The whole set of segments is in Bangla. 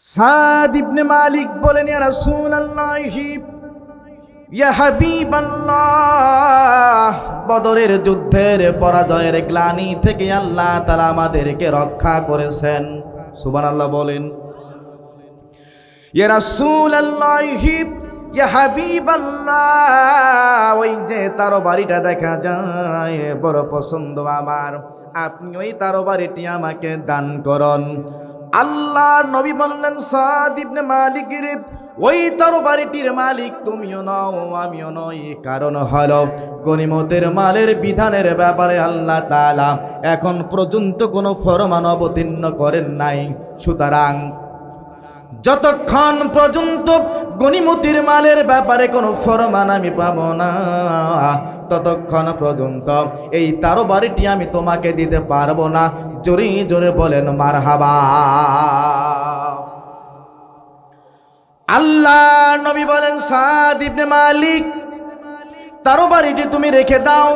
সাদ ইবনে মালিক বলেন, ইয়া রাসূলুল্লাহি ইয়া হাবিবাল্লাহ, বদরের যুদ্ধের পরাজয়ের গ্লানি থেকে আল্লাহ তাআলা আমাদেরকে রক্ষা করেছেন। সুবহানাল্লাহ বলেন। ইয়া রাসূলুল্লাহি ইয়া হাবিবাল্লাহ, ওই যে তরবারিটা দেখা যায় বড় পছন্দ আমার, আপনি ওই তরবারিটি আমাকে দান করুন। আল্লাহ নবী বললেন, সাদ ইবনে মালিক রে, ওই তরবারিটির মালিক তুমিও নও আমিও নই। কারণ হলো গনিমতের মালের বিধানের ব্যাপারে আল্লাহ তাআলা এখন পর্যন্ত কোনো ফরমান অবতীর্ণ করেন নাই। সুতরাং যতক্ষণ পর্যন্ত গনিমতের মালের ব্যাপারে কোনো ফরমান আমি পাবো না, ততক্ষণ পর্যন্ত এই তরবারিটি আমি তোমাকে দিতে পারবো না। জোরে জোরে বলেন মারহাবা। আল্লাহ নবী বলেন, সাদ ইবনে মালিক, তরবারিটি তুমি রেখে দাও।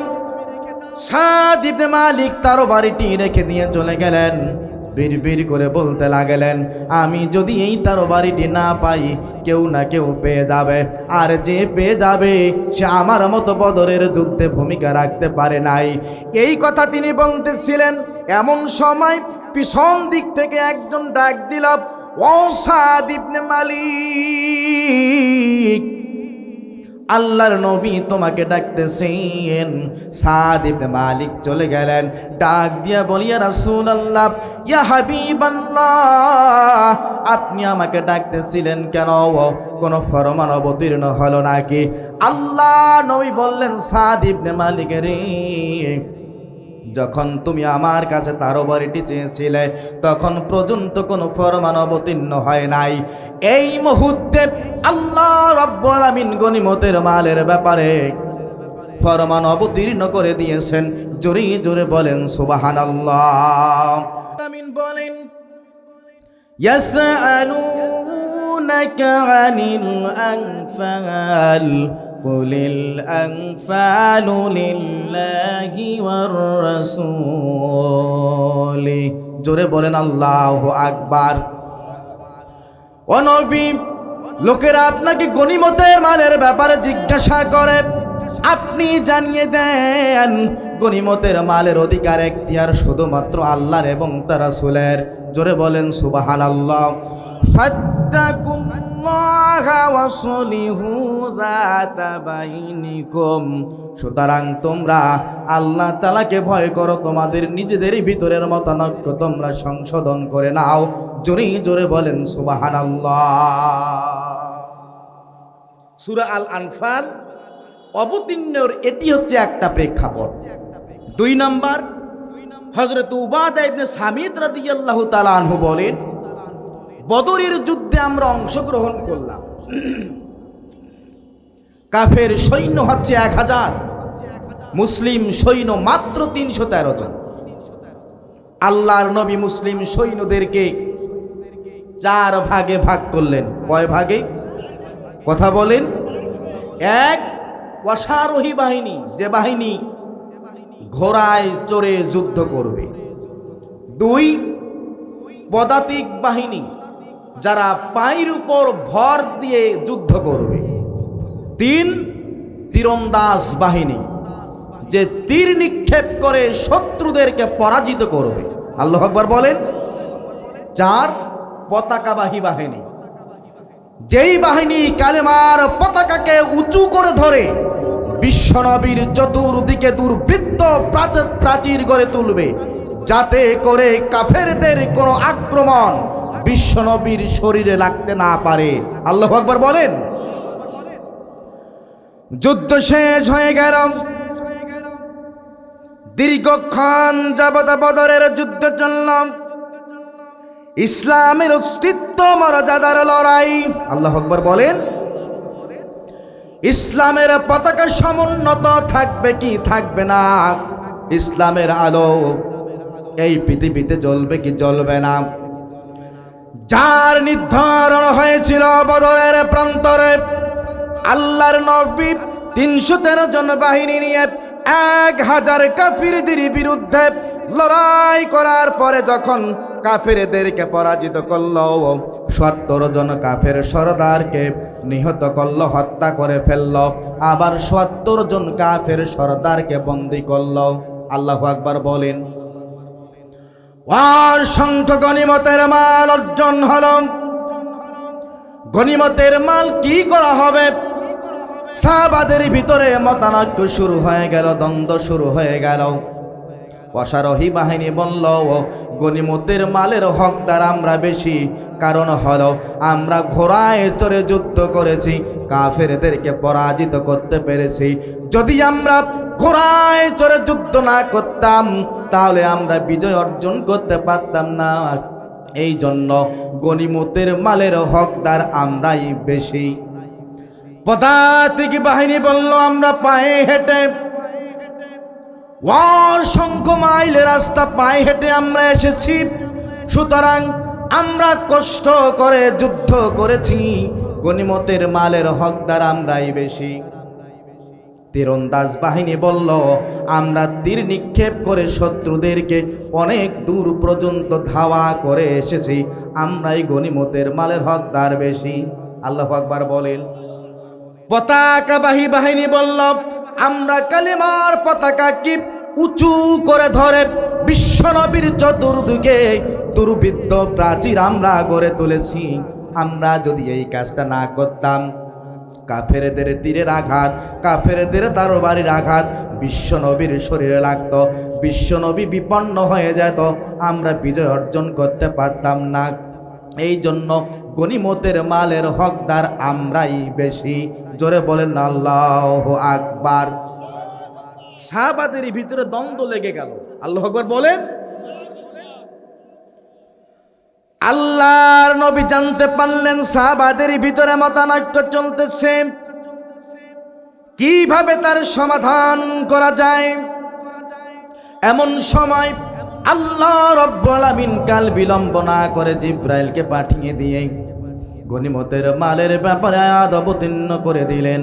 সাদ ইবনে মালিক তরবারিটি রেখে দিয়ে চলে গেলেন। বিড়বিড় করে বলতে লাগলেন, আমি যদি এই তরবারিটি না পাই, কেউ না কেউ পেয়ে যাবে, আর যে পেয়ে যাবে সে আমার মতো বদরের যুদ্ধে ভূমিকা রাখতে পারে নাই। এই কথা তিনি বলতেছিলেন, এমন সময় পিছন দিক থেকে একজন ডাক দিল, ও সাদ ইবনে মালিক, আল্লাহর নবী তোমাকে ডাকতেছেন। সাদ ইবনে মালিক চলে গেলেন, ডাক দিয়া বলি, ইয়া রাসূলুল্লাহ ইয়া হাবিবাল্লাহ, আপনি আমাকে ডাকতেছিলেন কেন? কোন ফরমান অবতীর্ণ হলো নাকি? আল্লাহ নবী বললেন, সাদ ইবনে মালিক রে, যখন তুমি আমার কাছে তরবারিটি চেয়েছিলে তখন পর্যন্ত কোনো ফরমান অবতীর্ণ হয় নাই। এই মুহূর্তে আল্লাহ রাব্বুল আলামিন গনিমতের মালের ব্যাপারে ফরমান অবতীর্ণ করে দিয়েছেন। জোরে জোরে বলেন সুবহানাল্লাহ। আমিন বলেন, ইয়াসআলুনাকা আনিল আনফাল কুলিল আনফালু লিল্লাহি ওয়ার রাসূল। জোরে বলেন আল্লাহু আকবার। ও নবী, লোকেরা আপনাকে গনিমতের মালের ব্যাপারে জিজ্ঞাসা করে, আপনি জানিয়ে দেন গনিমতের মালের অধিকার এখতিয়ার শুধুমাত্র আল্লাহর এবং তার রাসূলের। জোরে বলেন সুবহানাল্লাহ। ফাত্তাকুল্লাহা ওয়াসলিহু যাতা বাইনিকুম, সুতরাং তোমরা আল্লাহ তাআলাকে ভয় করো, তোমাদের নিজেদের ভিতরের মতানৈক্য তোমরা সংশোধন করে নাও। জোরে জোরে বলেন সুবহানাল্লাহ। সূরা আল আনফাল অবতীর্ণের এটি হচ্ছে একটা প্রেক্ষাপট। 2 নাম্বার, হযরত উবাদা ইবনে সামিত রাদিয়াল্লাহু তাআলা আনহু বলেন, বদরের যুদ্ধে আমরা অংশগ্রহণ করলাম। কাফের সৈন্য হচ্ছে 1000, মুসলিম সৈন্য মাত্র 313 জন। আল্লাহর নবী মুসলিম সৈন্যদেরকে 4 ভাগে ভাগ করলেন। কয় ভাগে? কথা বলেন। 1, অশ্বারোহী বাহিনী, যে বাহিনী ঘোড়ায় চড়ে যুদ্ধ করবে। 2, পদাতিক বাহিনী, যারা পায়ের উপর ভর দিয়ে যুদ্ধ করবে। 3, তীরন্দাজ বাহিনী, যে তীর নিক্ষেপ করে শত্রুদেরকে পরাজিত করবে। আল্লাহু আকবার বলেন। 4, পতাকাবাহী বাহিনী, যেই বাহিনী কালেমার পতাকাকে উঁচু করে ধরে বিশ্বনবীর চতুর্দিকে দুর্বৃত্ত প্রাচীর গড়ে তুলবে, যাতে করে কাফেরদের কোনো আক্রমণ বিশ্বনবীর শরীরে লাগতে না পারে। আল্লাহু আকবার বলেন। যুদ্ধ শেষ হয়ে গেল। দীর্ঘক্ষণ যাবত বদরের যুদ্ধ চলল। ইসলামের অস্তিত্ব মর্যাদার লড়াই। আল্লাহু আকবার বলেন। ইসলামের পতাকা সমুন্নত থাকবে কি থাকবে না? ইসলামের আলো এই পৃথিবীতে জ্বলবে কি জ্বলবে না? যার নির্ধারণ হয়েছিল বদরের প্রান্তরে, আল্লাহর নবী 313 জন বাহিনী নিয়ে 1000 কাফিরদের বিরুদ্ধে লড়াই করার পরে যখন কাফেরদেরকে পরাজিত করলো, ৭০ জন কাফের সরদারকে নিহত করল, হত্যা করে ফেলল, আবার ৭০ জন কাফের সরদারকে বন্দী করল। আল্লাহু আকবার বলেন। অসংখ্য গনিমতের মাল অর্জন হল। গনিমতের মাল কি করা হবে? সাহাবাদের ভিতরে মতানৈক্য শুরু হয়ে গেল, দ্বন্দ্ব শুরু হয়ে গেল। অশ্বারোহী বাহিনী বলল, গনিমতের মালের হকদার আমরা বেশি, কারণ হলো আমরা ঘোড়ায় চড়ে যুদ্ধ করেছি, কাফেরদেরকে পরাজিত করতে পেরেছি। যদি আমরা ঘোড়ায় চড়ে যুদ্ধ না করতাম তাহলে আমরা বিজয় অর্জন করতে পারতাম না। এই জন্য গনিমতের মালের হকদার আমরাই বেশি। পদাতিক বাহিনী বলল, আমরা পায়ে হেঁটে অসংখ্য মাইল রাস্তা পায়ে হেঁটে আমরা এসেছি, সুতরাং আমরা কষ্ট করে যুদ্ধ করেছি, গনিমতের মালের হকদার আমরাই বেশি। তীরন্দাজ বাহিনী বলল, আমরা তীর নিক্ষেপ করে শত্রুদেরকে অনেক দূর পর্যন্ত ধাওয়া করে এসেছি, আমরাই গনিমতের মালের হকদার বেশি। আল্লাহু আকবার বলেন। পতাকাবাহী বাহিনী বলল, আমরা কালিমার পতাকা কি উঁচু করে ধরে বিশ্বনবীর চতুর্দিকে দুর্বৃত্ত প্রাচীর আমরা গড়ে তুলেছি, আমরা যদি এই কাজটা না করতাম, কাফেরদের তীরের আঘাত, কাফেরদের তরবারির আঘাত বিশ্বনবীর শরীরে লাগতো, বিশ্বনবী বিপন্ন হয়ে যেত, আমরা বিজয় অর্জন করতে পারতাম না। এই জন্য গনিমতের মালের হকদার আমরাই বেশি। জোরে বলেন আল্লাহু আকবার। সাহাবাদের ভিতরে দ্বন্দ্ব লেগে গেল। আল্লাহু আকবার বলেন। আল্লাহর নবী জানতে পারলেন সাহাবাদের ভিতরে মতানৈক্য চলতেছে, কিভাবে তার সমাধান করা যায়। এমন সময় আল্লাহ রাব্বুল আমিন কাল বিলম্ব না করে জিবরাইলকে পাঠিয়ে দিয়ে গনিমতের মালের ব্যাপারে আয়াত অবতীর্ণ করে দিলেন।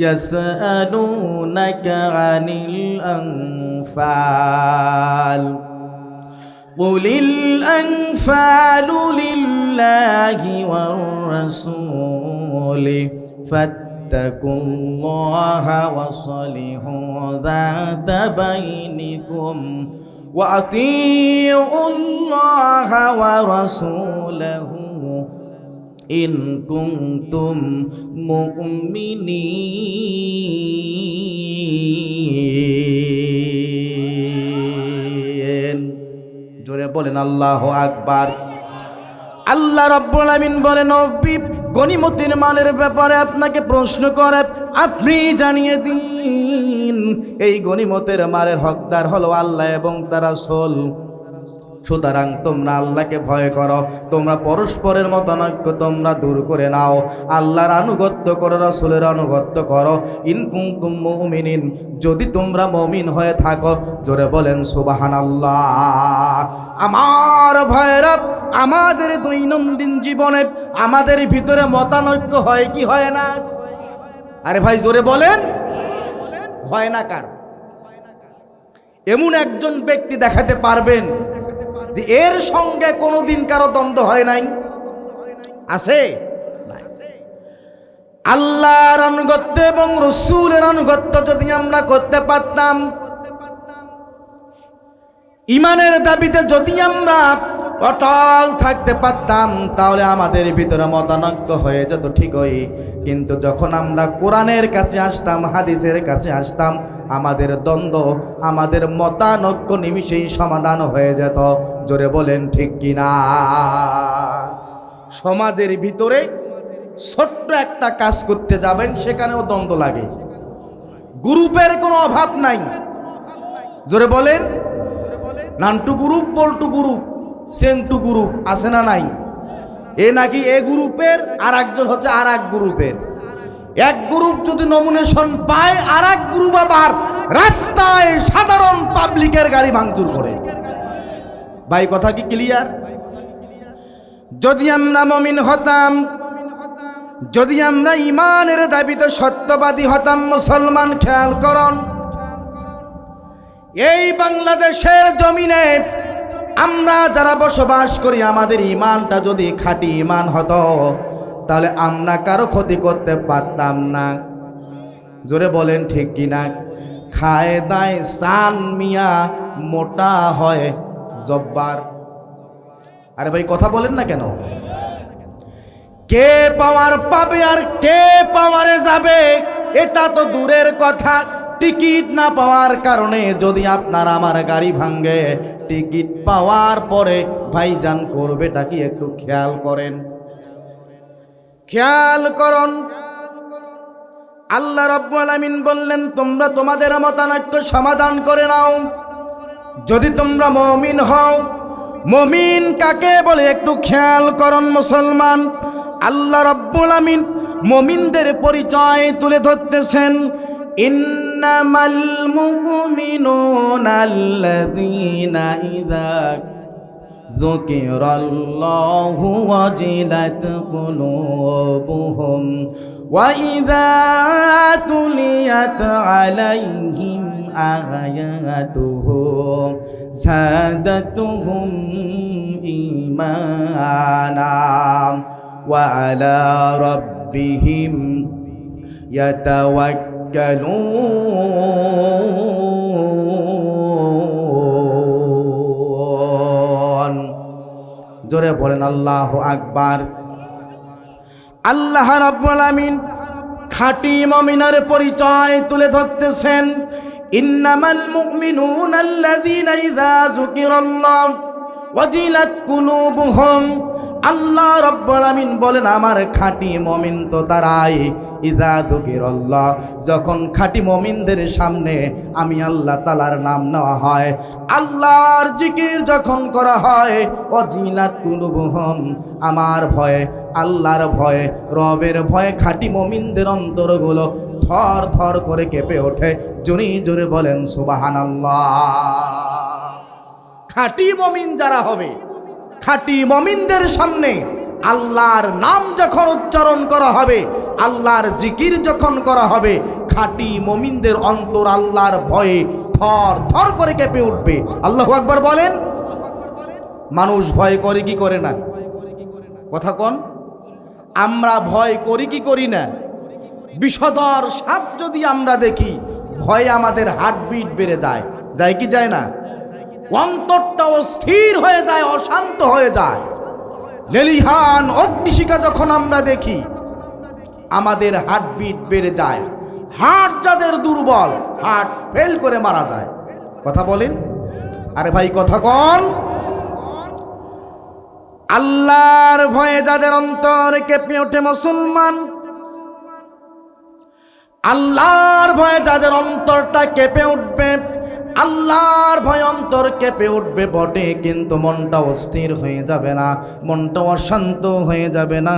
ইয়াসআলুনাকা আনিল আনফাল কুলিল আনফালু লিল্লাহি ওয়ার রাসূলি ফাত্তাকুল্লাহা ওয়াসলিহু যাতা বাইনিকুম ওয়া আতিউল্লাহা ওয়া রাসূলাহু ইন কুনতুম মুমিনিন। জোরে বলেন আল্লাহু আকবার। আল্লাহ রাব্বুল আমিন বলেন, নবী গনিমতের মালের ব্যাপারে আপনাকে প্রশ্ন করে আপনি জানিয়ে দিন, এই গনিমতের মালের হকদার হলো আল্লাহ এবং তার রাসূল। সুতরাং তোমরা আল্লাহকে ভয় করো, তোমরা পরস্পরের মতানৈক্য তোমরা দূর করে নাও, আল্লাহর আনুগত্য করো, রাসূলের আনুগত্য করো। ইন কুনতুম মুমিনিন, যদি তোমরা মুমিন হয়ে থাকো। জোরে বলেন সুবহানাল্লাহ। আমার ভাইরা, আমাদের দৈনন্দিন জীবনে আমাদের ভিতরে মতানৈক্য হয় কি হয় না? আরে ভাই জোরে বলেন, হয় না কার? এমন একজন ব্যক্তি দেখাতে পারবেন যে এর সঙ্গে কোনোদিন কারো দ্বন্দ্ব হয় নাই? আছে? আল্লাহর আনুগত্য এবং রাসূলের আনুগত্য যদি আমরা করতে পারতাম, ঈমানের দাবিতে যদি আমরা অটল থাকতে পারতাম, তাহলে আমাদের ভিতরে মতানৈক্য হয়ে যেত ঠিকই, কিন্তু যখন আমরা কোরআনের কাছে আসতাম, হাদিসের কাছে আসতাম, আমাদের দ্বন্দ্ব, আমাদের মতানৈক্য নিমিষেই সমাধান হয়ে যেত। জোরে বলেন ঠিক কিনা? সমাজের ভিতরে ছোট্ট একটা কাজ করতে যাবেন, সেখানেও দ্বন্দ্ব লাগে। গ্রুপের কোনো অভাব নাই। জোরে বলেন। Nantu group, Paltu group, Sentu group আছে না নাই? এ নাকি এ গ্রুপের, আর একজন হচ্ছে আর এক গ্রুপের। এক গ্রুপ যদি নমিনেশন পায়, আর এক গ্রুপ আবার রাস্তায় সাধারণ পাবলিকের গাড়ি ভাঙচুর করে। ভাই কথা কি ক্লিয়ার? যদি আমরা মুমিন হতাম, যদি আমরা ঈমানের দাবিতে সত্যবাদী হতাম, মুসলমান খেয়াল করুন, এই বাংলাদেশের জমিনে আমরা যারা বসবাস করি আমাদের ইমানটা যদি খাঁটি ইমান হতো তাহলে আমরা কারো ক্ষতি করতে পারতাম না। জোরে বলেন ঠিক কিনা? খায় দায় সান মিয়া, মোটা হয় জব্বার। আরে ভাই কথা বলেন না কেন? কে পাওয়ার পাবে আর কে পাওয়ারে যাবে এটা তো দূরের কথা। টিকিট না পাওয়ার কারণে যদি আপনার আমার গাড়ি ভাঙে, টিকিট পাওয়ার পরে ভাইজান করবেটা কি একটু খেয়াল করেন, খেয়াল করুন। আল্লাহ রাব্বুল আলামিন বললেন তোমরা তোমাদের মতানৈক্য সমাধান করে নাও যদি তোমরা মুমিন হও। মুমিন কাকে বলে একটু খেয়াল করুন মুসলমান। আল্লাহ রাব্বুল আলামিন মুমিনদের পরিচয় তুলে ধরতেছেন, ইন্নামাল মুমিনুনা আল্লাযীনা ইযা যুকিরাল্লাহু ওয়াজিলাত কুলুবুহুম ওয়া ইযা তুলিয়াত আলাইহিম আয়াতুহু যাদাতুহুম ঈমানা ওয়া আলা রাব্বিহিম ইয়াতাওয়াক্কালুন। জোরে বলেন আল্লাহু আকবার। আল্লাহ রাব্বুল আলামিন খাঁটি মুমিনের পরিচয় তুলে ধরতেছেন, ইন্নামাল মুমিনুনা আল্লাযীনা ইযা যুকিরাল্লাহ ওয়াজিলাত কুলুবুহুম। আল্লাহ রাব্বুল আলামিন বলেন আমার খাঁটি মুমিন তো তারাই, ইযা যুকিরাল্লাহ, যখন খাঁটি মুমিনদের সামনে আমি আল্লাহ তাআলার নাম নেওয়া হয়, আল্লাহর জিকির যখন করা হয়, ওয়াজিলাত কুলুবুহুম, আমার ভয়ে, আল্লাহর ভয়ে, রবের ভয়ে খাঁটি মুমিনদের অন্তরগুলো থর থর করে কেঁপে ওঠে। জোরে জোরে বলেন সুবহানাল্লাহ। খাঁটি মুমিন যারা হবে, খাঁটি মুমিনদের সামনে আল্লাহর নাম যখন উচ্চারণ করা হবে, আল্লাহর জিকির যখন করা হবে, খাঁটি মুমিনদের অন্তর আল্লাহর ভয়ে থর থর করে কেঁপে উঠবে। আল্লাহু আকবার বলেন। মানুষ ভয় করে কি করে না? কথা কোন? আমরা ভয় করি কি করি না? বিষধর সাপ যদি আমরা দেখি, ভয়ে আমাদের হার্টবিট বেড়ে যায়, যায় কি যায় না? অন্তরটা অস্থির হয়ে যায়, অশান্ত হয়ে যায়। লেলিহান অগ্নিশিখা যখন আমরা দেখি, আমাদের হার্টবিট বেড়ে যায়। হার্ট যাদের দুর্বল, হার্ট ফেল করে মারা যায়। কথা বলেন। আরে ভাই কথা কন। আল্লাহর ভয়ে যাদের অন্তর কেঁপে ওঠে মুসলমান, আল্লাহর ভয়ে যাদের অন্তরটা কেঁপে উঠবে, আল্লাহর ভয় অন্তর কেঁপে উঠবে বটে, কিন্তু মনটা অস্থির হয়ে যাবে না, মনটা অশান্ত হয়ে যাবে না।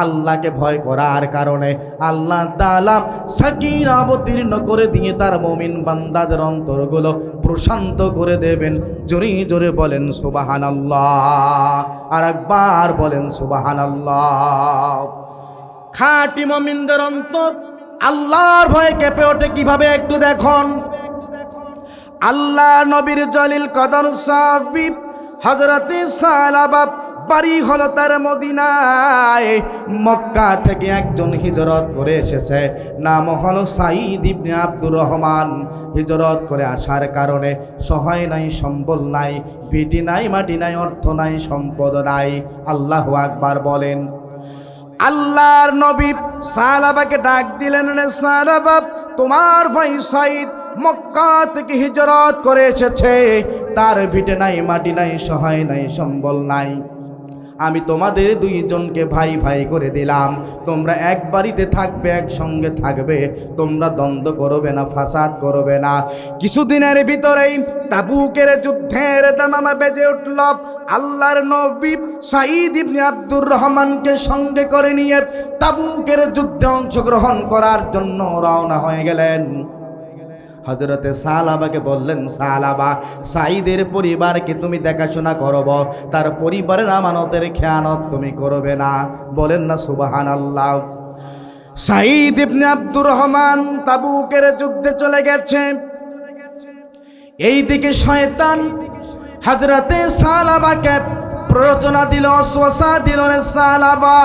আল্লাহকে ভয় করার কারণে আল্লাহ তাআলা সাকিনা অবতীর্ণ করে দিয়ে তার মুমিন বান্দাদের অন্তরগুলো প্রশান্ত করে দেবেন। জোরে জোরে বলেন সুবহানাল্লাহ। আর একবার বলেন সুবহানাল্লাহ। খাঁটি মুমিনদের অন্তর আল্লাহর ভয়ে কেঁপে ওঠে কিভাবে একটু দেখুন। আল্লাহ নবীর জলিল কদর সাহাবী হযরতে সালাবা বাড়ি হলো তার মদিনায়। মক্কা থেকে একজন হিজরত করে এসেছে, নাম হলো সাঈদ ইবনে আব্দুর রহমান। হিজরত করে আসার কারণে সহায় নাই, সম্বল নাই, ভিটি নাই, মাটি নাই, অর্থ নাই, সম্পদ নাই। আল্লাহু আকবার বলেন। আল্লাহর নবী সালাবাকে ডাক দিলেন, রে সালাবা, তোমার ভাই সাঈদ মক্কা থেকে হিজরত করে এসেছে, তার ভিটে নাই, মাটি নাই, সহায় নাই, সম্বল নাই। আমি তোমাদের দুইজনকে ভাই ভাই করে দিলাম, তোমরা এক বাড়িতে থাকবে, একসঙ্গে থাকবে, তোমরা দ্বন্দ্ব করবে না, ফাসাদ করবে না। কিছুদিনের ভিতরেই তাবুকের যুদ্ধের দামামা বেজে উঠল। আল্লাহর নবী সাঈদ ইবনে আব্দুর রহমানকে সঙ্গে করে নিয়ে তাবুকের যুদ্ধে অংশগ্রহণ করার জন্য রওনা হয়ে গেলেন। হযরতে সালাবাকে বললেন, সালাবা, সাঈদের পরিবারকে তুমি দেখাশোনা করব, তার পরিবারের আমানতের খেয়ানত তুমি করবে না। বলেন না সুবহানাল্লাহ। সাঈদ ইবনে আব্দুর রহমান তাবুকের যুদ্ধে চলে গেছে। এইদিকে শয়তান হযরতে সালাবাকে প্ররোচনা দিল, ওয়াসওয়াসা দিল, রে সালাবা,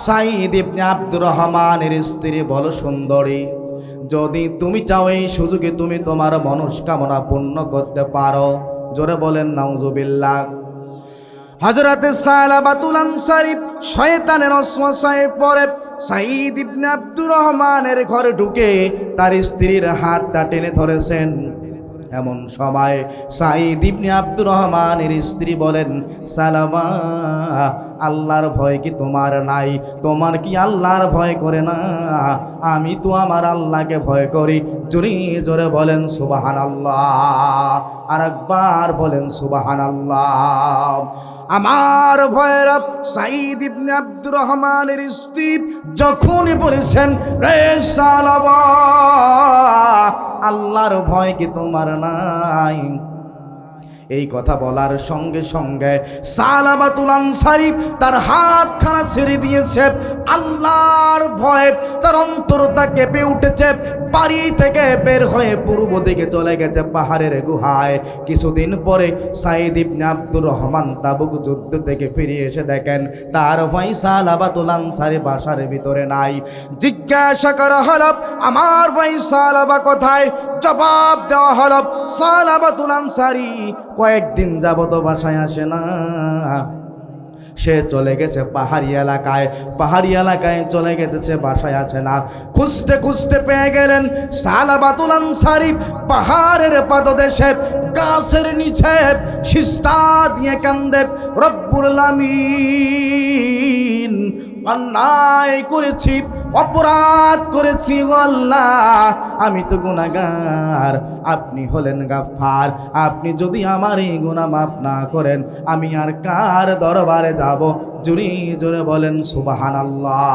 সাঈদ ইবনে আব্দুর রহমানের স্ত্রী বড় সুন্দরী, যদি তুমি চাও এই সুযোগে তুমি তোমার মনস্কামনা পূর্ণ করতে পারো। জোরে বলেন নাউজুবিল্লাহ। হযরতে সালাবাতুল আনসারী শয়তানের ওয়াসওয়াসায় পড়ে সাঈদ ইবনে আব্দুর রহমানের ঘরে ঢুকে তার স্ত্রীর হাতটা টেনে ধরেছেন। এমন সময় সাঈদ ইবনে আব্দুর রহমানের স্ত্রী বলেন, সালামা, আল্লাহর ভয় কি তোমার নাই? তোমার কি আল্লাহর ভয় করে না? আমি তো আমার আল্লাহকে ভয় করি। জোরে জোরে বলেন সুবহানাল্লাহ। আর একবার বলেন সুবহানাল্লাহ। আমার ভয়ের সাঈদ ইবনে আব্দুর রহমানের স্ত্রী যখনই বলেছেন, রে সালাবা, আল্লাহর ভয় কি তোমার নাই? এই কথা বলার সঙ্গে সঙ্গে সালাবাতুল আনসারী তার হাতখানা ছেড়ে দিয়েছে। আল্লাহর ভয়ে তার অন্তরটা কেঁপে উঠেছে। বাড়ি থেকে বের হয়ে পূর্ব দিকে চলে গেছে পাহাড়ের গুহায়। কিছুদিন পরে সাঈদ ইবনে আব্দুর রহমান তাবুক যুদ্ধ থেকে ফিরে এসে দেখেন তার ভাই সালাবাতুল আনসারী বাসার ভিতরে নাই। জিজ্ঞাসা করা হলো, আমার ভাই সালাবা কোথায়? জবাব দেওয়া হলো, সালাবাতুল আনসারী কয়েকদিন যাবত বাসায় আসে না, সে চলে গেছে পাহাড়ি এলাকায়। পাহাড়ি এলাকায় চলে গেছে, সে বাসায় আছে না। খুঁজতে খুঁজতে পেয়ে গেলেন সালাবাতুল আনসারী পাহাড়ের পাদদেশে গাছের নিচে সিজদা দিয়ে কান্দে, রব্বুল আলামিন, অন্যায় করেছি, অপরাধ করেছি আল্লাহ, আমি তো গুনাহগার, আপনি হলেন গাফফার, আপনি যদি আমার এই গুনাহ মাফ না করেন আমি আর কার দরবারে যাব? জোরে জোরে বলেন সুবহানাল্লাহ।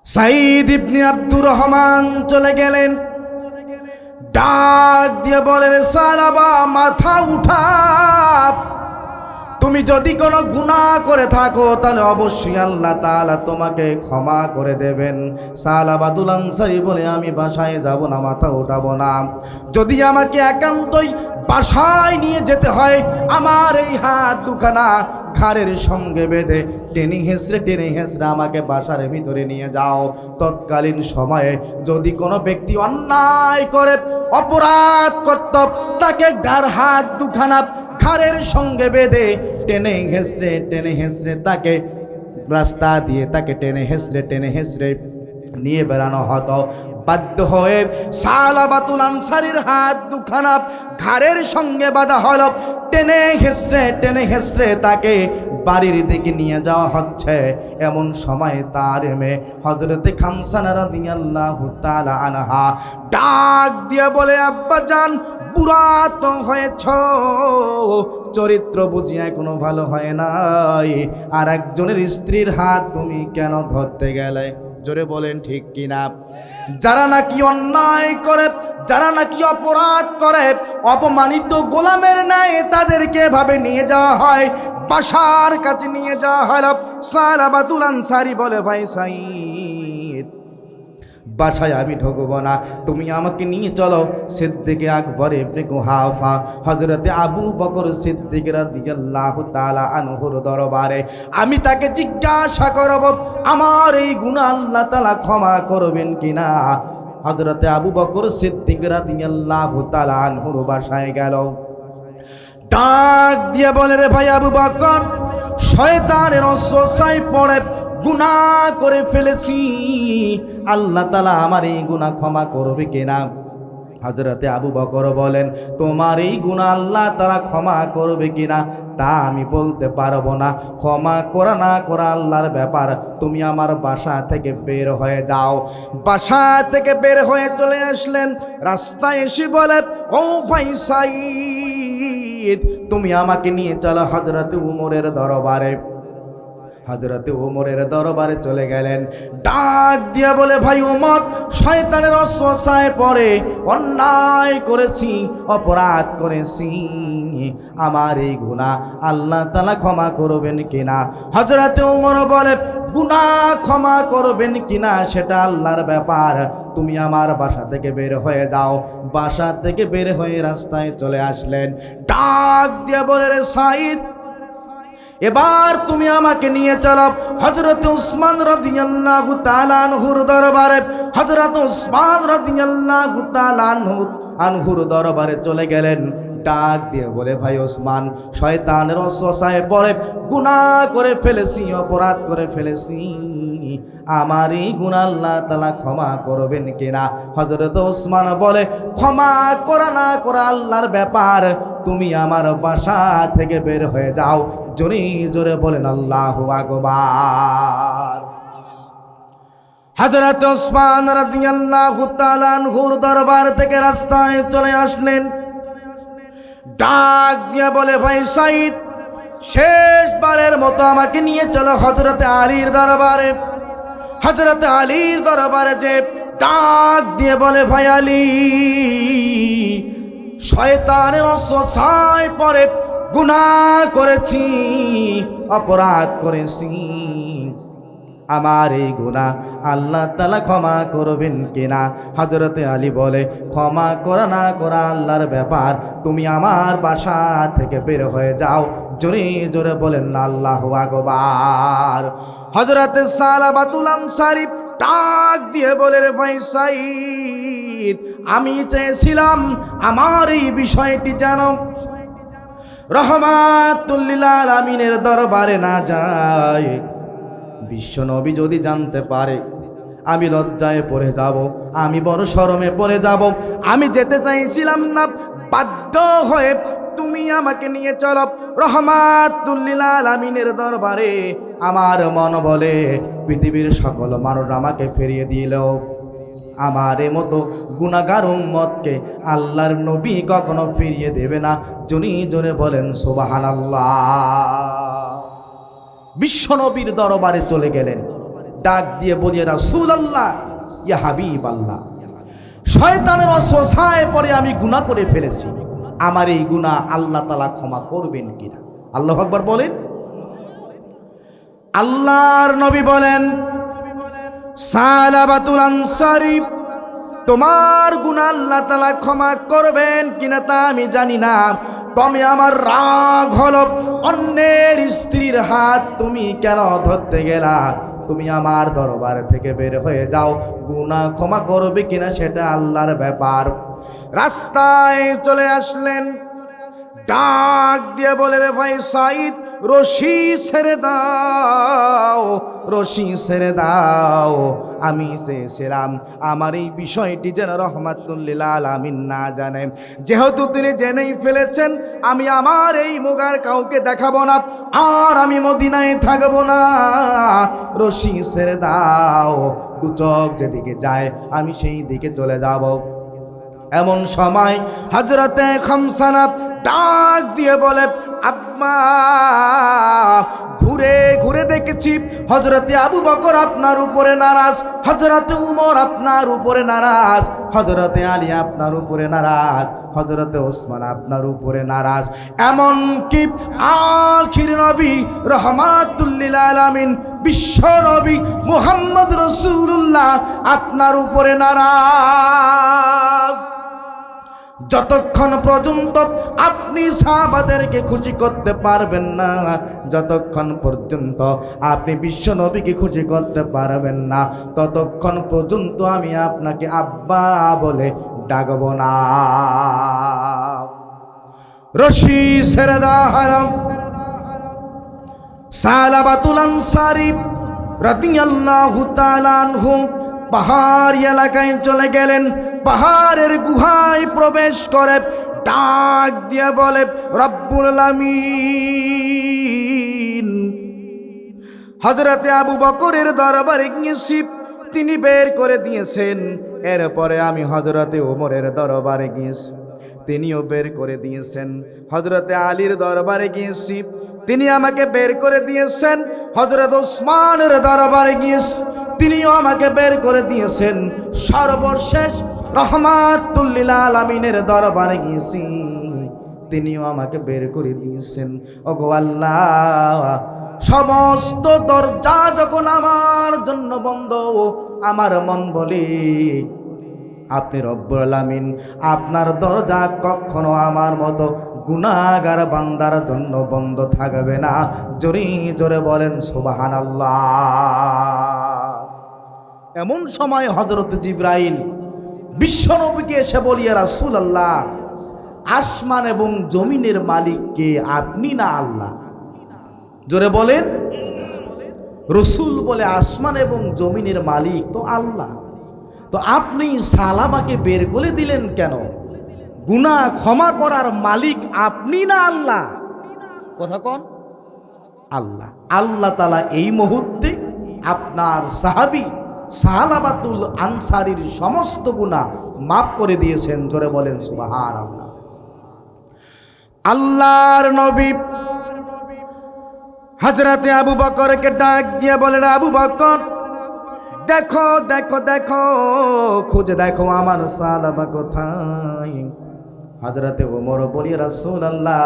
সাঈদ ইবনে আব্দুর রহমান চলে গেলেন, ডাক দিয়ে বলেন, সালাবা, মাথা উঠা, তুমি যদি কোনো গুনাহ করে থাকো তাহলে অবশ্যই আল্লাহ তাআলা তোমাকে ক্ষমা করে দেবেন। সালাবাতুল আনসারী বলে, আমি বাসায় যাব না, মাথা উঠাবো না। যদি আমাকে একান্তই বাসায় নিয়ে যেতে হয়, আমার এই হাত দুখানা ঘাড়ের সঙ্গে বেঁধে টেনে হেঁচড়ে আমাকে বাসার ভিতরে নিয়ে যাও। তৎকালীন সময়ে যদি কোনো ব্যক্তি অন্যায় করে, অপরাধ করত, তাকে হাত দুখানা ঘাড়ের সঙ্গে বেঁধে টেনে হেঁচড়ে তাকে রাস্তা দিয়ে তাকে টেনে হেঁচড়ে নিয়ে বেড়ানো হতো। বাধ্য হয়ে সালাবাতুল আনসারীর হাত দুখানা ঘাড়ের সঙ্গে বাঁধা হলো, টেনে হেঁচড়ে তাকে বাড়ির দিকে নিয়ে যাওয়া হচ্ছে। এমন সময় তার মেয়ে হযরতে খামসানা রাদিয়াল্লাহু তাআলা আনহা ডাক দিয়ে বলে, আব্বা জান, বুড়া তো হয়েছ, চরিত্র বুঝিয়া কোনো ভালো হয় নাই, আর একজনের স্ত্রীর হাত তুমি কেন ধরতে গেলে? জোরে বলেন ঠিক কিনা? যারা নাকি অন্যায় করে, যারা নাকি অপরাধ করে, অপমানিত গোলামের ন্যায় তাদেরকে এভাবে নিয়ে যাওয়া হয়, বাসার কাছে নিয়ে যাওয়া হয়। সালাবাতুল আনসারী বলে, ভাই সাঈদ, বাসায় আমি ঢুকবো না, তুমি আমাকে নিয়ে চলো সিদ্দিক আকবর ইবনে কুহাফা হযরতে আবু বকর সিদ্দিক রাদিয়াল্লাহু তাআলা আনহুর দরবারে। আমি তাকে জিজ্ঞাসা করব, আমার এই গুনাহ আল্লাহ তাআলা ক্ষমা করবেন কিনা। হযরতে আবু বকর সিদ্দিক রাদিয়াল্লাহু তাআলা আনহুর বাসায় গেল। ডাক দিয়ে বলে, রে ভাই আবু বকর, শয়তানের ওয়াসওয়াসায় পড়ে গুনাহ করে ফেলেছি, আল্লাহ তাআলা আমার এই গুনাহ ক্ষমা করবে কিনা? হযরতে আবু বকর বলেন, তোমার এই গুনাহ আল্লাহ তাআলা ক্ষমা করবে কিনা তা আমি বলতে পারবো না, ক্ষমা করা না করা আল্লাহর ব্যাপার, তুমি আমার বাসা থেকে বের হয়ে যাও। বাসা থেকে বের হয়ে চলে আসলেন। রাস্তায় এসে বলে, ও ভাই সাঈদ, তুমি আমাকে নিয়ে চলো হযরতে উমরের দরবারে। হযরতে ওমরের দরবারে চলে গেলেন। ডাক দিয়ে বলে, ভাই ওমর, শয়তানের ওয়াসওয়াসায় পড়ে অন্যায় করেছি, অপরাধ করেছি, আমার এই গুনাহ আল্লাহ তাআলা ক্ষমা করবেন কিনা। হযরতে ওমর বলে, গুনাহ ক্ষমা করবেন কিনা সেটা আল্লাহর ব্যাপার, তুমি আমার বাসা থেকে বের হয়ে যাও। বাসা থেকে বের হয়ে রাস্তায় চলে আসলেন, ডাক দিয়ে বলে, রে সাঈদ, এবার তুমি আমাকে নিয়ে চলো হযরত উসমান রাদিয়াল্লাহু তাআলা আনহুর দরবারে। হযরত উসমান রাদিয়াল্লাহু তাআলা আনহুর দরবারে চলে গেলেন। ডাক দিয়ে বলে, ভাই ওসমান, শয়তানের ওয়াসওয়াসায় পড়ে গুনাহ করে ফেলেছি, অপরাধ করে ফেলেছি, আমার এই গুনাহ আল্লাহ তাআলা ক্ষমা করবেন কিনা। হযরত ওসমান বলে, ক্ষমা করা না করা আল্লাহর ব্যাপার, তুমি আমার বাসা থেকে বের হয়ে যাও। জোরে জোরে বলেন আল্লাহু আকবার। হযরত ওসমান রাদিয়াল্লাহু তাআলা আনহুর দরবার থেকে রাস্তায় চলে আসলেন। ডাক দিয়ে বলে, ভাই সাঈদ, শেষবারের মতো আমাকে নিয়ে চলো হযরতে আলীর দরবারে। হযরতে আলীর দরবারে যে ডাক দিয়ে বলে, ভাই আলী, শয়তানের ওয়াসওয়াসায় পড়ে গুনাহ করেছি, অপরাধ করেছি, আমার এই গুনাহ আল্লাহ তাআলা ক্ষমা করবেন কিনা। হযরতে আলী বলে, ক্ষমা করা না করা আল্লাহর ব্যাপার, তুমি আমার বাসা থেকে বের হয়ে যাও। জোরে জোরে বলেন আল্লাহু আকবার। হযরতে সালাবাতুল আনসারী ডাক দিয়ে বলে, রে ভাই সাঈদ, আমি চেয়েছিলাম আমার এই বিষয়টি যেন রহমাতুল লিল আলামিনের দরবারে না যায়। বিশ্বনবী যদি জানতে পারে আমি লজ্জায় পড়ে যাব, আমি বড় শরমে পড়ে যাব। আমি যেতে চাইছিলাম না, বাধ্য হয়ে তুমি আমাকে নিয়ে চলো রহমাতুল লিল আলামিনের দরবারে। আমার মন বলে পৃথিবীর সকল মানুষ আমাকে ফিরিয়ে দিলেও আমার মতো গুনাহগার উম্মতকে আল্লাহর নবী কখনো ফিরিয়ে দেবে না। জোরে জোরে বলেন সুবহানাল্লাহ। বিশ্বনবীর দরবারে চলে গেলেন, ডাক দিয়ে বলিয়ে, রাসূলুল্লাহ, ইয়া হাবিবাল্লাহ, শয়তানের ওয়াসওয়াসায় পড়ে আমি গুনাহ করে ফেলেছি, আমার এই গুনাহ আল্লাহ তাআলা ক্ষমা করবেন কিনা। আল্লাহু আকবার বলেন। আল্লাহর নবী বলেন, সালাবাতুল আনসারী, তোমার গুনাহ আল্লাহ তাআলা ক্ষমা করবেন কিনা তা আমি জানি না, তবে আমার রাগ হলো অন্যের স্ত্রীর হাত তুমি কেন ধরতে গেলা। তুমি আমার দরবার থেকে বের হয়ে যাও, গুনাহ ক্ষমা করবে কিনা সেটা আল্লাহর ব্যাপার। রাস্তায় চলে আসলেন, ডাক দিয়ে বলে, রে ভাই সাঈদ, রশি ছেড়ে দাও, রশি ছেড়ে দাও। আমি চেয়েছিলাম আমার এই বিষয়টি যেন রহমাতুল লিল আলামিন না জানেন, যেহেতু তিনি জেনেই ফেলেছেন, আমি আমার এই মুখ আর কাউকে দেখাবো না, আর আমি মদিনায় থাকবো না। রশি ছেড়ে দাও, দু চোখ যেদিকে যায় আমি সেই দিকে চলে যাব। এমন সময় হযরতে খামসানা ডাক দিয়ে বলে, আব্বা, ঘুরে ঘুরে দেখেছি হযরতে আবু বকর আপনার উপরে নারাজ, হযরতে উমর আপনার উপরে নারাজ, হযরতে আলী আপনার উপরে নারাজ, হযরতে ওসমান আপনার উপরে নারাজ, এমন কি আখির নবী রহমাতুল লিল আলামিন বিশ্ব নবী মুহাম্মদ রাসূলুল্লাহ আপনার উপরে নারাজ। যতক্ষণ পর্যন্ত আপনি সাহাবাদেরকে খুশি করতে পারবেন না, যতক্ষণ পর্যন্ত আপনি বিশ্ব নবীকে খুশি করতে পারবেন না, ততক্ষণ পর্যন্ত আমি আপনাকে আব্বা বলে ডাকব না। রশি ছেড়ে দাও। সালাবাতুল আনসারী রাদিয়াল্লাহু তাআলা আনহু পাহাড়ি এলাকায় চলে গেলেন। পাহাড়ের গুহায় প্রবেশ করে ডাক দিয়ে বলে, রব্বুল আলামিন, হযরতে আবু বকরের দরবারে গিয়েছি, তিনি বের করে দিয়েছেন। এরপরে আমি হযরতে ওমরের দরবারে গিয়েছি, তিনিও বের করে দিয়েছেন। হযরতে আলীর দরবারে গিয়েছি, তিনি আমাকে বের করে দিয়েছেন। হযরত ওসমানের দরবারে গিয়েছি, তিনিও আমাকে বের করে দিয়েছেন। সর্বশেষ রহমাতুল লিল আলামিনের দরবারে গিয়েছি, তিনিও আমাকে বের করে দিয়েছেন। ওগো আল্লাহ, সমস্ত দরজা যখন আমার জন্য বন্ধ, আমার মন বলে আপনি রব্বুল আলামিন, আপনার দরজা কখনো আমার মতো গুনাহগার বান্দার জন্য বন্ধ থাকবে না। জোরে জোরে বলেন সুবহানাল্লাহ। এমন সময় হযরত জিবরাইল বিশ্বনবীকে এসে বলি, ইয়া রাসূলুল্লাহ, আসমান এবং জমিনের মালিক কে, আপনি না আল্লাহ? জোরে বলেন। রাসূল বলে, আসমান এবং জমিনের মালিক তো আল্লাহ, তো আপনি সালামাকে বের করে দিলেন কেন? গুনাহ ক্ষমা করার মালিক আপনি না আল্লাহ? কথা কোন? আল্লাহ। আল্লাহ তাআলা এই মুহূর্তে আপনার সাহাবী সালাবাতুল আনসারীর সমস্ত গুনাহ মাফ করে দিয়েছেন। জোরে বলেন সুবহানাল্লাহ। আল্লাহর নবী হযরতে আবু বকরকে ডাক দিয়ে বলেন, আবু বকর, দেখো দেখো দেখো, খুঁজে দেখো আমার সালাবা কোথায়। হযরতে ওমর বলি, রাসূলুল্লাহ,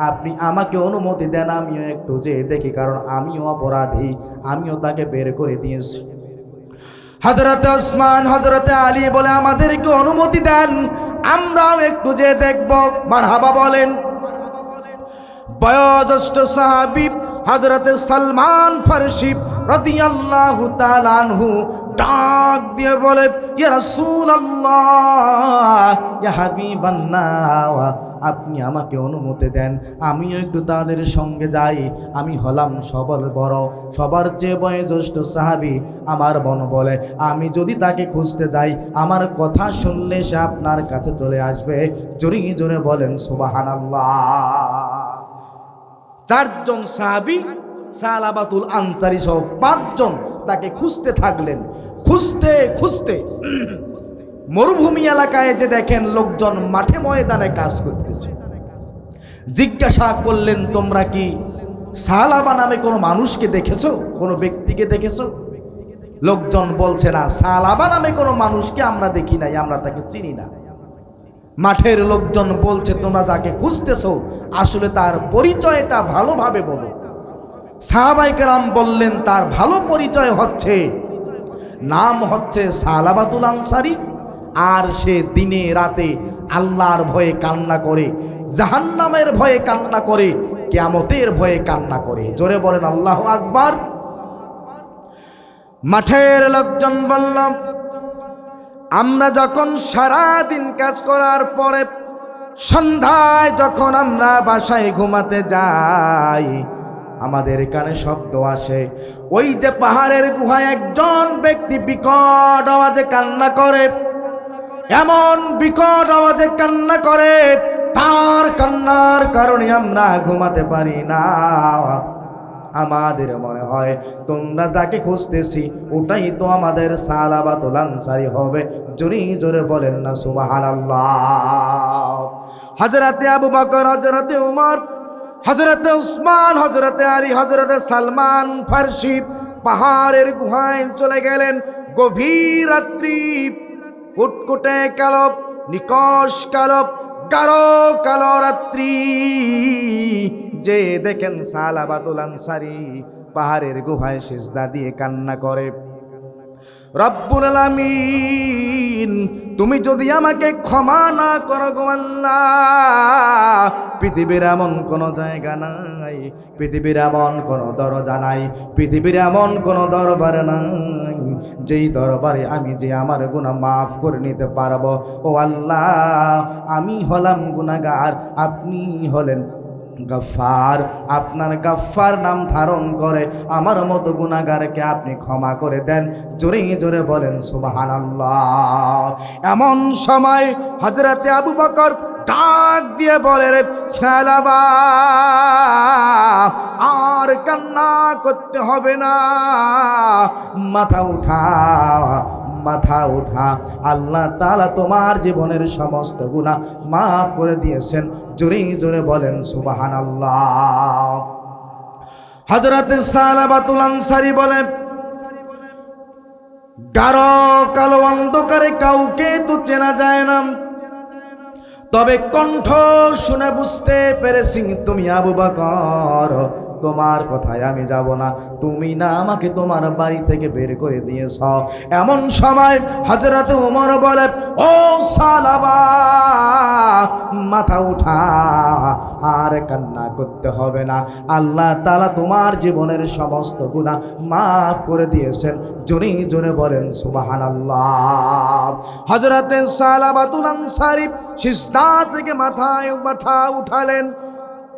আপনি আমাকে অনুমতি দেন, আমিও একটু যে দেখি, কারণ আমিও অপরাধী, আমিও তাকে বের করে দিয়েছি। হযরতে ওসমান হযরতে আলী বলে, আমাদেরকে অনুমতি দেন, আমরাও একটু যে দেখব। মারহাবা বলেন। বয়োজ্যেষ্ঠ সাহাবী হযরতে সালমান ফারসি রাদিয়াল্লাহু তাআলা আনহু ডাক দিয়ে বলে, ইয়া রাসূলুল্লাহ, ইয়া হাবিবাল্লাহ, আপনি আমাকে অনুমতি দেন, আমিও একটু তাদের সঙ্গে যাই। আমি হলাম সবার বড়, সবার চেয়ে বয়োজ্যেষ্ঠ সাহাবী। আমার বোন বলে, আমি যদি তাকে খুঁজতে যাই, আমার কথা শুনলে সে আপনার কাছে চলে আসবে। জোরে জোরে বলেন সুবহানাল্লাহ। চারজন সাহাবী সালাবাতুল আনসারী সহ পাঁচজন তাকে খুঁজতে থাকলেন। খুঁজতে খুঁজতে মরুভূমি এলাকায় যে দেখেন লোকজন মাঠে ময়দানে কাজ করতেছে। জিজ্ঞাসা করলেন, তোমরা কি সালাবা নামে কোনো মানুষকে দেখেছো, কোনো ব্যক্তিকে দেখেছো? লোকজন বলছে, না, সালাবা নামে কোনো মানুষকে আমরা দেখি নাই, আমরা তাকে চিনি না। মাঠের লোকজন বলছে, তোমরা যাকে খুঁজতেছো আসলে তার পরিচয়টা ভালোভাবে বলো। সাহাবায়ে কেরাম বললেন, তার ভালো পরিচয় হচ্ছে, নাম হচ্ছে সালাবাতুল আনসারী, আর সে দিনে রাতে আল্লাহর ভয়ে কান্না করে, জাহান্নামের ভয়ে কান্না করে, কিয়ামতের ভয়ে কান্না করে। জোরে বলেন আল্লাহু আকবার। মাঠের লোকজন বলল, আমরা যখন সারা দিন কাজ করার পরে সন্ধ্যায় যখন আমরা বাসায় ঘুমাতে যাই, আমাদের কানে শব্দ আসে, ওই যে পাহাড়ের গুহায় একজন ব্যক্তি বিকট আওয়াজে কান্না করে, এমন বিকট আওয়াজে কান্না করে, তার কান্নার কারণে আমরা ঘুমাতে পারি না। আমাদের মনে হয় তোমরা যাকে খুঁজতেছি ওটাই তো আমাদের সালাবাতুল আনসারী হবে। জোরে জোরে বলেন না সুবহানাল্লাহ। হযরতে আবু বকর, হযরতে উমর, হযরতে উসমান, হযরতে আলী, হযরতে সালমান ফারসি পাহাড়ের গুহায় চলে গেলেন। গভীর রাত্রি, কুটকুটে কালো, নিকশ কালো, গাঢ় কালো রাত্রি, যে দেখেন সালাবাতুল আনসারী পাহাড়ের গুহায় সিজদা দিয়ে কান্না করে, রব্বুল আলামিন, তুমি যদি আমাকে ক্ষমা না করো গো আল্লাহ, পৃথিবীর এমন কোনো জায়গা নাই, পৃথিবীর এমন কোনো দরজা নাই, পৃথিবীর এমন কোনো দরবার নাই যেই দরবারে আমি যে আমার গুনাহ মাফ করে নিতে পারবো। ও আল্লাহ, আমি হলাম গুনাহগার, আপনি হলেন গফফার। আপনার গফফার নাম ধারণ করে আমার মতো গুনাহগারকে আপনি ক্ষমা করে দেন। জোরে জোরে বলেন সুবহানাল্লাহ। এমন সময় হযরতে আবু বকর ডাক দিয়ে বলে, রে সালাবা, আর কান্না করতে হবে না, মাথা উঠা, মাথা উঠা, আল্লাহ তাআলা তোমার জীবনের সমস্ত গুনাহ মাফ করে দিয়েছেন। জোরে জোরে বলেন সুবহানাল্লাহ। হযরত সালাবাতুল আনসারী বলেন, গাঢ় কালো অন্ধকারে কাউকে তো চেনা যায় না, তবে কণ্ঠ শুনে বুঝতে পেরেছি তুমি আবু বকর, তোমার কথায় আমি যাব না, তুমি না আমাকে তোমার বাড়ি থেকে বের করে দিয়েছ। এমন সময় হযরত ওমর বলে, ও সালাবা, মাথা উঠা, আর কান্না করতে হবে না, আল্লাহ তাআলা তোমার জীবনের সমস্ত গুনাহ মাফ করে দিয়েছেন। জোরে জোরে বলেন সুবহানাল্লাহ। হযরত সালাবাতুল আনসারী সিজদা থেকে মাথা উঠালেন।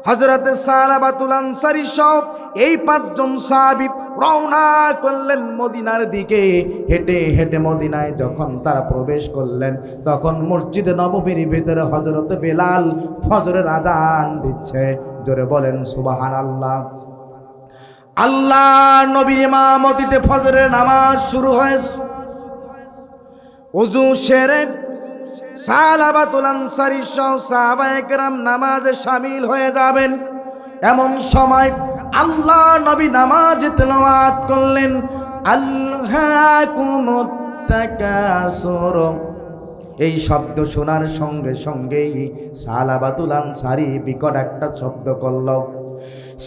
হযরত সালাবাতুল আনসারী সব এই 5 জন সাহাবী রওনা করলেন মদিনার দিকে। হেঁটে হেঁটে মদিনায় যখন তারা প্রবেশ করলেন, তখন মসজিদে নববীর ভিতরে হযরত বেলাল ফজরের আজান দিচ্ছে। জোরে বলেন সুবহানাল্লাহ। আল্লাহ নবীর ইমামতিতে ফজরের নামাজ শুরু হয়েছে। ওযু সেরে সালাবাতুল আনসারী সহ সাহাবায়ে কেরাম নামাজে শামিল হয়ে যাবেন। এমন সময় আল্লাহ নবী নামাজে তেলাওয়াত করলেন, আলহাকুমুত তাকাসুর। এই শব্দ শোনার সঙ্গে সঙ্গেই সালাবাতুল আনসারী বিকট একটা শব্দ করল।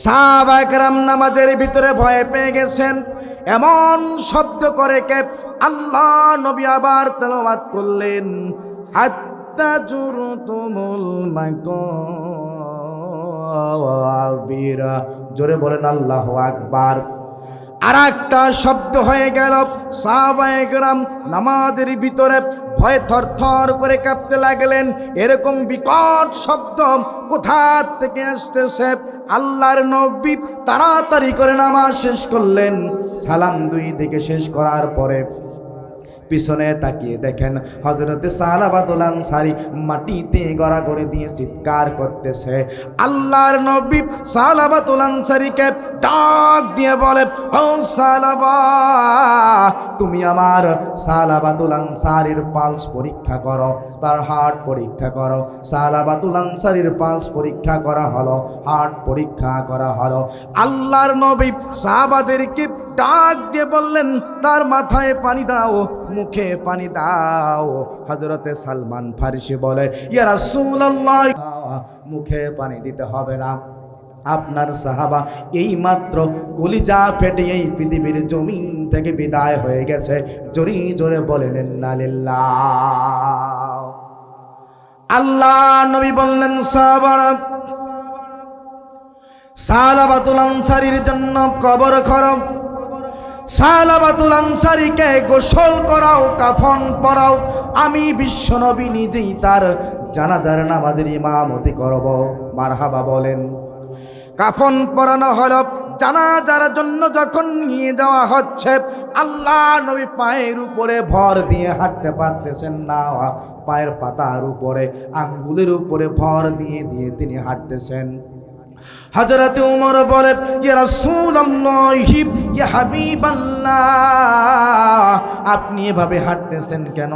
সাহাবায়ে কেরাম নামাজের ভিতরে ভয় পেয়ে গেছেন। এমন শব্দ করে কে? আল্লাহ নবী আবার তেলাওয়াত করলেন, হাত্তা জুরতুমুল মাকাবিরা। জোরে বলেন আল্লাহু আকবার। আর একটা শব্দ হয়ে গেল। সাহাবায়ে কেরাম নামাজের ভিতরে ভয়ে থরথর করে কাঁপতে লাগলেন। এরকম বিকট শব্দ কোথা থেকে আসতেছে? আল্লাহর নবী তাড়াতাড়ি করে নামাজ শেষ করলেন। সালাম 2 দিকে শেষ করার পরে পিছনে তাকিয়ে দেখেন হযরত সালাবাতুল আনসারী মাটিতে গড়াগড়ি দিয়ে চিৎকার করতেছে। আল্লাহর নবী সালাবাতুল আনসারীকে ডাক দিয়ে বলে, ও সালাবা, তুমি আমার সালাবাতুল আনসারীর পালস পরীক্ষা করো, তার হার্ট পরীক্ষা করো। সালাবাতুল আনসারীর পালস পরীক্ষা করা হলো, হার্ট পরীক্ষা করা হলো। আল্লাহর নবী সাহাবাদেরকে ডাক দিয়ে বললেন, তার মাথায় পানি দাও, মুখে পানি দাও। হযরতে সালমান ফারিসি বলে, ইয়া রাসূলুল্লাহ, মুখে পানি দিতে হবে না, আপনার সাহাবা এই মাত্র কলিজা ফেটে এই পৃথিবীর জমিন থেকে বিদায় হয়ে গেছে। জোরে জোরে বলেন ইন্না লিল্লাহ। আল্লাহ নবী বললেন, সাহাবারা, সালাবাতুল আনসারীর জন্য কবর খরম, সালাবাতুল আনসারীকে গোসল করাও, কাফন পরাও। আমি বিশ্বনবী নিজেই তার জানাজার নামাজের ইমামতি করব। মারহাবা বলেন। কাফন পরানো হলো। জানাজার জন্য যখন নিয়ে যাওয়া হচ্ছে, আল্লাহ নবী পায়ের উপরে ভর দিয়ে হাঁটতে পারতেছেন না। পায়ের পাতার উপরে, আঙ্গুলের উপরে ভর দিয়ে দিয়ে তিনি হাঁটতেছেন। হযরত ওমর বলে, ইয়া রাসূলুল্লাহ, ইয়া হাবিবাল্লাহ, আপনি এভাবে হাঁটতেছেন কেন?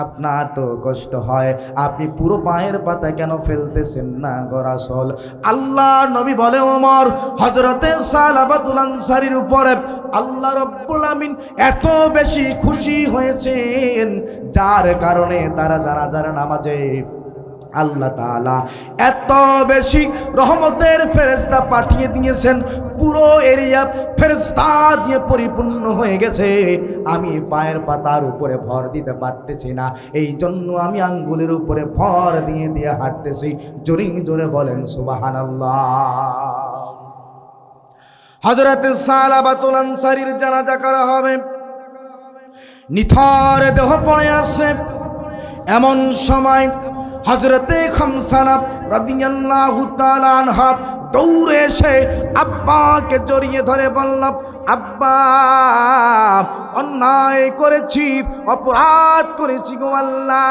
আপনার তো কষ্ট হয়, আপনি পুরো পায়ের পাতা কেন ফেলতেছেন না গো রাসূল? আল্লাহ নবী বলে, ওমর, হযরতে সালাবাতুল আনসারীর উপরে আল্লাহ রাব্বুল আমিন এত বেশি খুশি হয়েছেন, যার কারণে তারা জানাজার নামাজে আল্লাহ তাআলা এত বেশি রহমতের ফেরেশতা পাঠিয়ে দিয়েছেন। পুরো এরিয়া ফেরেশতা দিয়ে পরিপূর্ণ হয়ে গেছে। আমি পায়ের পাতার উপরে ভর দিতে পারতেছি না, এই জন্য আমি আঙ্গুলের উপরে ভর দিয়ে দিয়ে হাঁটতেছি। জোরে জোরে বলেন সুবহানাল্লাহ। হযরত সালাবাতুল আনসারীর জানাজা করা হবে। নিথর দেহ পড়ে আছে। এমন সময় হযরতে খামসানা রাদিয়াল্লাহু তাআলা আনহা দৌড়ে এসে আব্বাকে জড়িয়ে ধরে বলল, আব্বা, অন্যায় করেছি, অপরাধ করেছি গো আল্লাহ।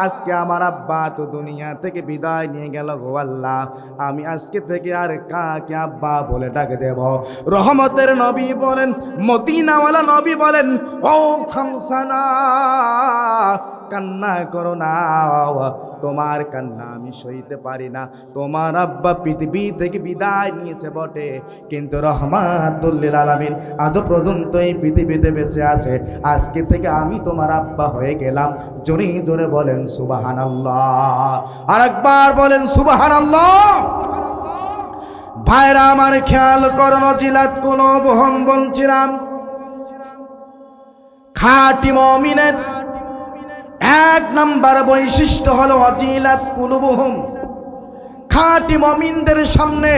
আজকে আমার আব্বা তো দুনিয়া থেকে বিদায় নিয়ে গেল গো আল্লাহ। আমি আজকে থেকে আর কাকে আব্বা বলে ডাকে দেব? রহমতের নবী বলেন, মদিনাওয়ালা নবী বলেন, ও খামসানা, কান্না করো না, তোমার কান্না আমি সইতে পারি না। তোমার আব্বা পৃথিবী থেকে বিদায় নিয়েছে বটে, কিন্তু রহমাতুল লিল আলামিন আজও পর্যন্ত এই পৃথিবীতে বেঁচে আছে। আজকে থেকে আমি তোমার আব্বা হয়ে গেলাম। জোরে জোরে বলেন সুবহানাল্লাহ। আরেকবার বলেন সুবহানাল্লাহ। ভাইরা আমার খেয়াল করো, নজিলাত কোনো বহম বলছিলাম। খাঁটি মুমিনের এক নাম্বার বৈশিষ্ট্য হলো অজিলাত কুলুবুহুম। খাঁটি মুমিনদের সামনে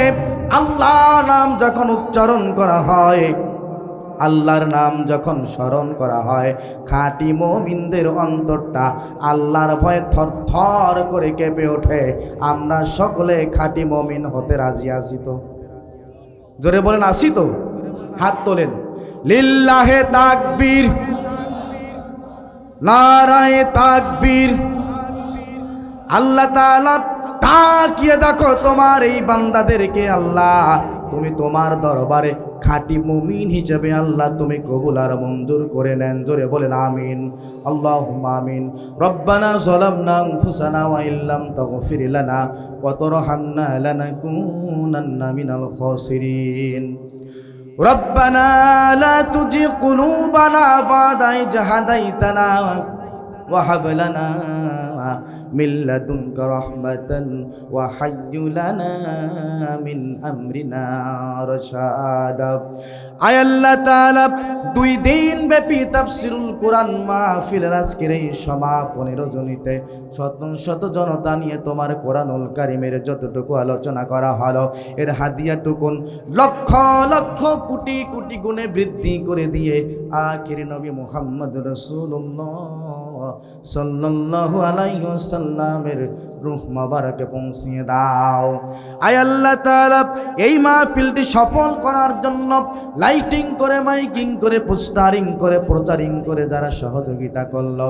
আল্লাহর নাম যখন উচ্চারণ করা হয়, আল্লাহর নাম যখন স্মরণ করা হয়, খাঁটি মুমিনদের অন্তরটা আল্লাহর ভয়ে থরথর করে কেঁপে ওঠে। আমরা সকলে খাঁটি মুমিন হতে রাজি আছি তো? জোরে বলেন আছি তো? হাত তোলেন। লিল্লাহে তাকবীর, নারায়ে তাকবীর। আল্লাহ তাআলা তাকিয়ে দেখো তোমার এই বান্দাদেরকে। আল্লাহ তুমি তোমার দরবারে খাঁটি মুমিন হিসেবে আল্লাহ তুমি কবুল আর মঞ্জুর করে নেন। জোরে বলেন আমিন, আল্লাহুম্মা আমিন। রব্বানা যালামনা আনফুসানা ওয়া ইল্লাম তাগফির লানা ওয়া তারহামনা লানাকুনান্না মিনাল খাসিরিন। রব্বানা লা তুজিগ কুলুবানা বা'দা ইয হাদাইতানা ওয়া হাব লানা মিন লাদুনকা রাহমাতান ওয়া হায়্যি লানা মিন আমরিনা রাশাদা। আয় আল্লাহ তাআলা, 2 দিন ব্যাপী তাফসীরুল কোরআন মাহফিলের আজকের এই সমাপনী রজনীতে শত শত জনতা নিয়ে তোমার কোরআনুল কারীমের যতটুকু আলোচনা করা হলো, এর হাদিয়াটুকুন লক্ষ লক্ষ কোটি কোটি গুণে বৃদ্ধি করে দিয়ে আখির নবী মুহাম্মদ রাসূলুল্লাহ সাল্লাল্লাহু আলাইহি ওয়াসাল্লামের রূহ মুবারকে পৌঁছিয়ে দাও। আয় আল্লাহ তাআলা, এই মাহফিলটি সফল করার জন্য লাইটিং করে, মাইকিং করে, পোস্টারিং করে, প্রচারিং করে যারা সহযোগিতা করলো,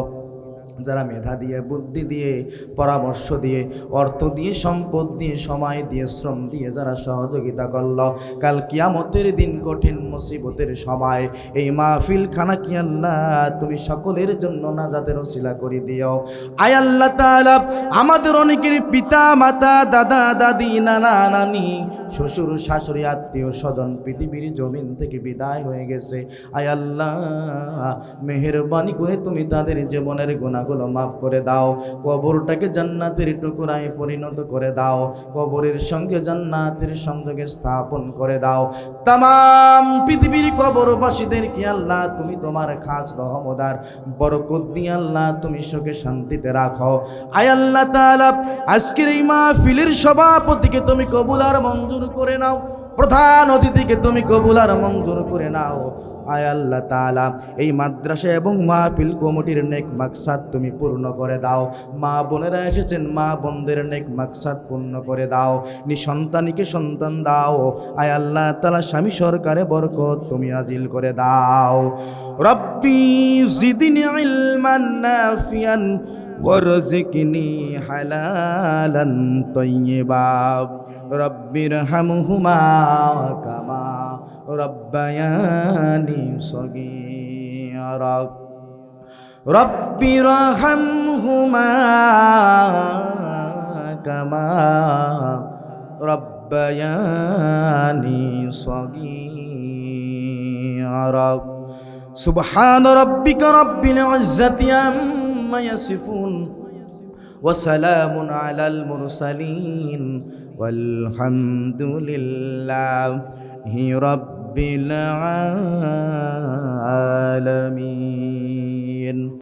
যারা মেধা দিয়ে, বুদ্ধি দিয়ে, পরামর্শ দিয়ে, অর্থ দিয়ে, সম্পদ দিয়ে, সময় দিয়ে, শ্রম দিয়ে যারা সহযোগিতা করল, কাল কিয়ামতের দিন কঠিন মুসিবতের সময় এই মাহফিল খানা কি আল্লাহ তুমি সকলের জন্য নাজাতের ওসিলা করে দিও। আয় আল্লাহ তাআলা, আমাদের অনেকের পিতা মাতা, দাদা দাদি, নানা নানি, শ্বশুর শাশুড়ি, আত্মীয় স্বজন পৃথিবীর জমিন থেকে বিদায় হয়ে গেছে। আয় আল্লাহ, মেহেরবানি করে তুমি তাদের জীবনের গুনাহগুলো মাফ করে দাও। কবরটাকে জান্নাতের টুকরায় পরিণত করে দাও। কবরের সঙ্গে জান্নাতের সংযোগে স্থাপন করে দাও। তামাম পৃথিবীর কবরবাসীদের কি আল্লাহ তুমি তোমার খাস রহমত আর বরকত দিয়ে আল্লাহ তুমি সুখে শান্তিতে রাখো। আয় আল্লাহ তাআলা, আজকের এই মাহফিলের সভাপতিকে তুমি কবুল আর মঞ্জুর করে নাও। প্রধান অতিথিকে তুমি কবুল আর মঞ্জুর করে নাও। আয় আল্লাহ তাআলা, এই মাদ্রাসা এবং মাহফিল কমিটির নেক মাকসাদ তুমি পূর্ণ করে দাও। মা বোনেরা এসেছেন, মা বোনদের নেক মাকসাদ পূর্ণ করে দাও। নিঃসন্তানীকে সন্তান দাও। আয় আল্লাহ তাআলা, স্বামী সরকারে বরকত তুমি আজিল করে দাও। রব্বি জিদনি ইলমান নাফিয়ান ওয়ারযিকনি হালালান তাইয়্যিবা। রব্বিরহামহুমা কামা রব্বায়ানি সগীরা। রব্বিরহামহুমা কামা রব্বায়ানি সগীরা। সুবহান রাব্বিকা রাব্বিল ইজ্জাতি আম্মা ইয়াসিফুন ওয়া সালামুন আলাল মুরসালিন ওয়ালহামদুলিল্লাহি রাব্বিল আলামিন।